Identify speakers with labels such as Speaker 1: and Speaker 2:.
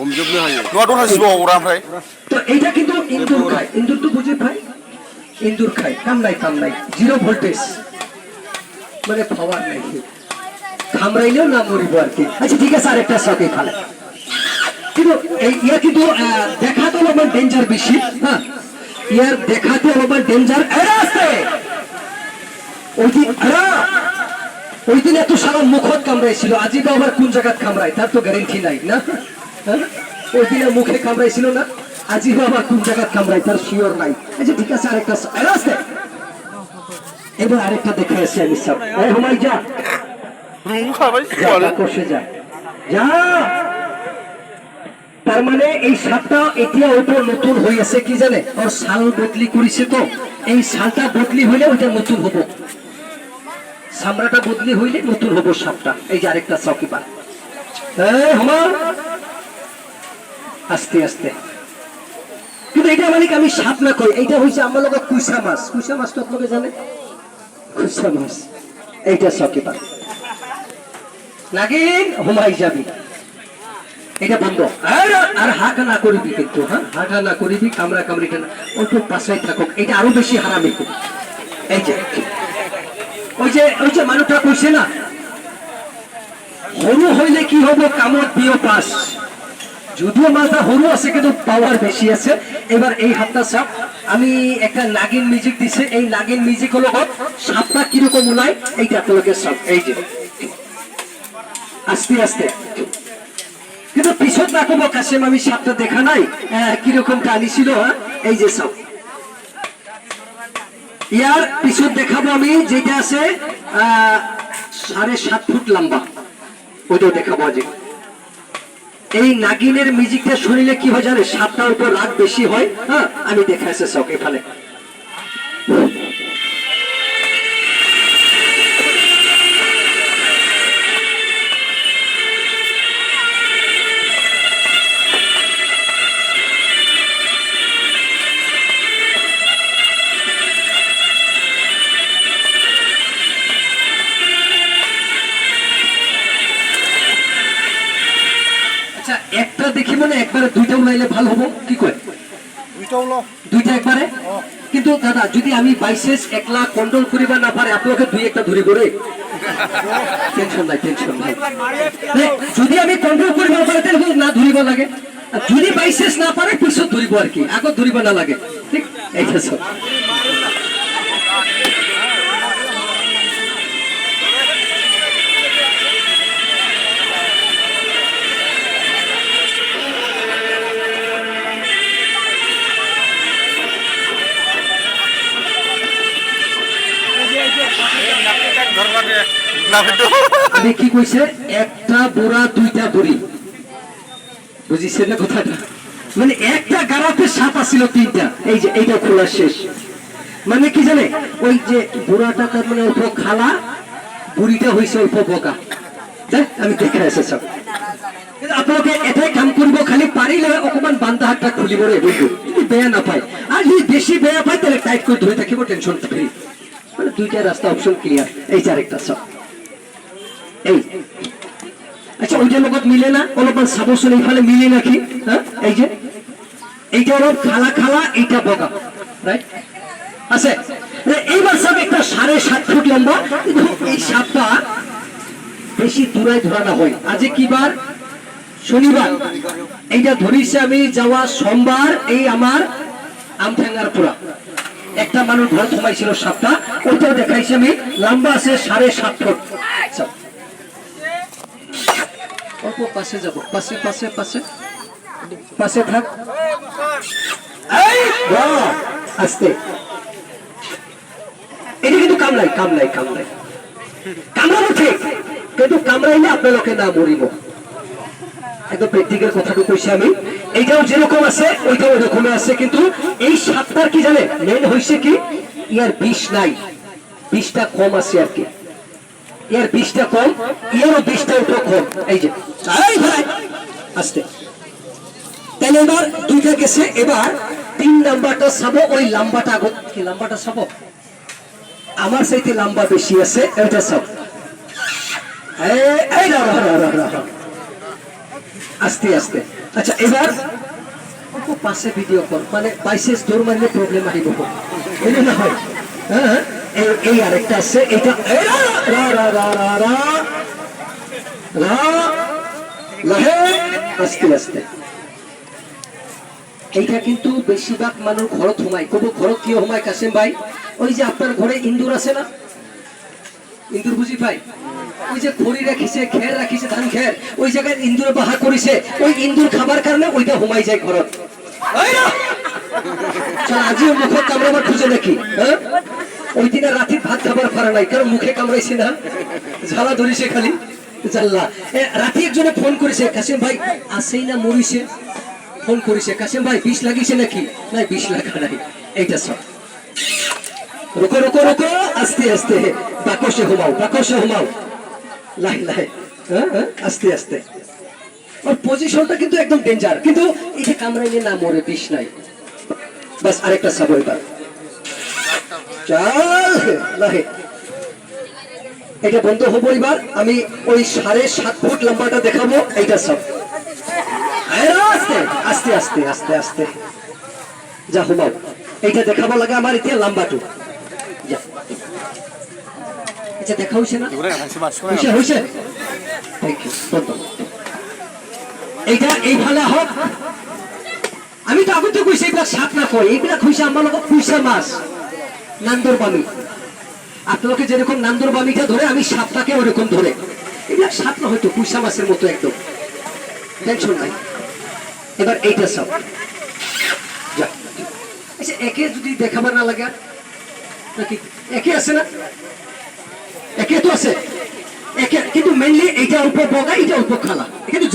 Speaker 1: नङाथ' हासिब अरा ओमफ्राय
Speaker 2: তো এইটা কিন্তু ইন্দুর খায় ইন্দুর তো বুঝে ভাই ইন্দুর খায় কামলাই জিরো ভোল্টেজ মানে পাওয়ার নাই কামড়াইলেও না মরিব আর কি আচ্ছা ঠিক আছে আরেকটা শখে খালে কিন্তু ইয়া কিন্তু দেখাতে অলপমান ডেঞ্জার বেশি হ্যাঁ ইয়ার দেখাতে অলপমান ডেঞ্জার আছে ওই দিন এত সারা মুখত কামড়াইছিল আজি তো আবার কোন জায়গাত কামড়ায় তার তো গ্যারেন্টি নাই না ওই দিনে মুখে কামড়াইছিল না আজি আবার কোন জায়গাত কামড়ায় তার শিওর নাই আচ্ছা ঠিক আছে আরেকটা আছে এবার আরেকটা দেখে আসি আমি সব হুমাই যা কষে যা যা তার মানে এই সাপটা এতিয়া ওপর নতুন হইয়াছে কি জানে ওর সাল বদলি করেছে তো এই সালটা বদলি হইলে ওইটা নতুন হবো চামড়াটা বদলি হইলে নতুন হবো সাপটা এই যে আরেকটা চকিবার আস্তে আস্তে কিন্তু এটা মানে আমি সাপ না কই এইটা হয়েছে আমার লোক কুইসা মাছ তো আপনাকে জানে কুইসা মাছ এইটা চকিবার নাগিন হুমাই যাবি এটা বন্ধ আর হাঁটা না করিবি কিন্তু হ্যাঁ হাঁটা না করিবি কামড়া কামড়িটা না অল্প পাশাই থাকুক এটা আরো বেশি হারামি করি এই যে ওই যে মানুষটা কইছে না হরু হইলে কি হবো কামড় দিও পাস যদিও মাথা হরু আছে কিন্তু পাওয়ার বেশি আছে এবার এই হাতটা সাপ আমি একটা নাগিন মিউজিক দিছে এই নাগিন মিউজিক হলো সাপটা কিরকম উলায় এইটা আপনাকে সব এই যে আস্তে আস্তে কিন্তু পিছত রাখবো কাশেম আমি সাপটা দেখা নাই কিরকম টানি ছিল এই যে সব ইয়ার পিছত দেখাবো আমি যেটা আছে 7.5 ফুট লম্বা ওইটাও দেখাবো আজ এই নাগিনের মিউজিকটা শুনিলে কি হয় জানে সাপটার উপর রাগ বেশি হয় হ্যাঁ আমি দেখা আছে সব এখানে একটা দেখি মানে একবারে দুইটা উলাইলে ভালো হবো কি কয় দুইটা একবারে কিন্তু দাদা যদি আমি বাইশেষ একলা কন্ট্রোল করিবা না পারে আপনাকে দুই একটা ধরি করে টেনশন নাই যদি আমি কন্ট্রোল করিবা পারে তাহলে না ধরিবা লাগে যদি বাইশেষ না পারে পিছত ধরিব আর কি আগত ধরিবা না লাগে ঠিক এইটা সব আমি কি কইছে একটা বুড়া দুইটা বুড়ি বুঝিছেন না কথাটা মানে একটা গারাতে সাপ আছিল তিনটা এই যে এইটা খোলা শেষ মানে কি জানে ওই যে বুড়াটা তার মানে অল্প খালা বুড়িটা হয়েছে অল্প বোকা দেখ আমি দেখে আসে সব আপনাকে এটাই কাম করব খালি পারিলে অকমান বান্ধা হাতটা খুলিব রে বুঝবো যদি বেয়া না পায় আর যদি বেশি বেয়া পায় তাহলে টাইট করে ধরে থাকিব টেনশন ফ্রি মানে দুইটা রাস্তা অপশন ক্লিয়ার এই যে আরেকটা সব এই আচ্ছা ওইটার লগত মিলে না অলপমান সাবসন এইফালে মিলে নাকি হ্যাঁ এই যে এইটা অলপ খালা খালা এইটা বগা রাইট আছে এইবার সব একটা 7.5 ফুট লম্বা এই সাপটা বেশি দূরায় ধরানো হয় আজ কি বার শনিবার এইটা ধরিছে আমি যাওয়া সোমবার এই আমার আমঠেঙ্গার পুরা একটা মানুষ ঘর থমাইছিল সাপটা ওইটাও দেখাইছে আমি লম্বা আছে 7.5 ফুট অল্প পাশে যাব পাশে পাশে পাশে পাশে থাক আস্তে এটা কিন্তু কামড়াই কামড়াবো ঠিক কিন্তু কামড়াইলে আপনার লোকে না মরিব একদম প্র্যাকটিক্যাল কথাটা কইছি আমি এইটাও যেরকম আছে ওইটাও ওরকমই আছে কিন্তু এই সাপটার কি জানে মেন হইছে কি ইয়ার বিষ নাই বিষটা কম আছে আর কি ইয়ার বিষটা কম ইয়ারও বিষটা একটু কম এই যে আস্তে তাহলে এবার দুইটা গেছে এবার 3 নাম্বারটা ছাবো ওই লম্বাটা কি লম্বাটা ছাবো আমার চাইতে লম্বা বেশি আছে এটা সব এই আস্তে আস্তে। আচ্ছা এবার অল্প পাশে ভিডিও কর, মানে বাইসেস দৌড় মারলে প্রবলেম আহিব, বুঝলি না হয়? হ্যাঁ, এই আরেকটা আছে, এটা রা রা রা রা রা রা লাহে, আস্তে আস্তে। এইটা কিন্তু বেশিরভাগ মানুষ ঘরত হুমায়, কবু ঘরত কিয় হুমায় কাসেম ভাই? ওই যে আপনার ঘরে ইন্দুর আছে না, ইন্দুর বুঝি পাই, ওই যে খড়ি রাখিছে, খের রাখিছে, ধান খের, ওই জায়গায় ইন্দুর বাহা করিছে, ওই ইন্দুর খাবার কারণে ওইটা হুমাই যায় ঘরত। আজিও মুখে কামড়াবার খুঁজে নাকি? হ্যাঁ, ওই দিনে রাতে ভাত খাবার পারে নাই, কারণ মুখে কামড়াইছে না, ঝালা ধরিছে খালি জাল্লা। রাতে একজনে ফোন করেছে, কাসেম ভাই আসেই না মরিছে, ফোন করেছে, কাসেম ভাই বিষ লাগিয়েছে নাকি? নাই, বিষ লাগা নাই। এইটা সব রুকো রুকো রুকো, আস্তে আস্তে, বাকসে ঘুমাও, বাকসে ঘুমাও, লাই লাই, আস্তে আস্তে। ওর পজিশনটা কিন্তু একদম ডেঞ্জার, কিন্তু এটা কামড়াইলে না মরে, বিষ নাই। বাস আরেকটা সাবো এবার, চাল লাহে। এটা বন্ধ হবো এবার, আমি ওই 7.5 ফুট লম্বাটা দেখাবো, এইটা সব আস্তে আস্তে আস্তে আস্তে আস্তে যা ঘুমাও। এইটা দেখাবো লাগে আমার এতিয়া লম্বাটু। আচ্ছা দেখা হয়েছে না? হয়েছে। এইটা এইফালে হোক। আমি তো আগতে কইছি এইবিলাক সাপ না কয়, এইবিলাক হয়েছে আমার লগত কুইসা মাছ, নান্দর বামি। আপনাকে যেরকম নান্দর বামিটা ধরে, আমি সাপটাকে ওরকম ধরে। এইবিলাক সাপ না, হয়তো কুইসা মাছের মতো একদম, টেনশন নাই। এবার এইটা সব যা। আচ্ছা একে যদি দেখাবার না লাগে নাকি? একে আছে না? একে তো আছে, একে, কিন্তু মেনলি এইটা উপর বগা, এইটা উপর খালা, কিন্তু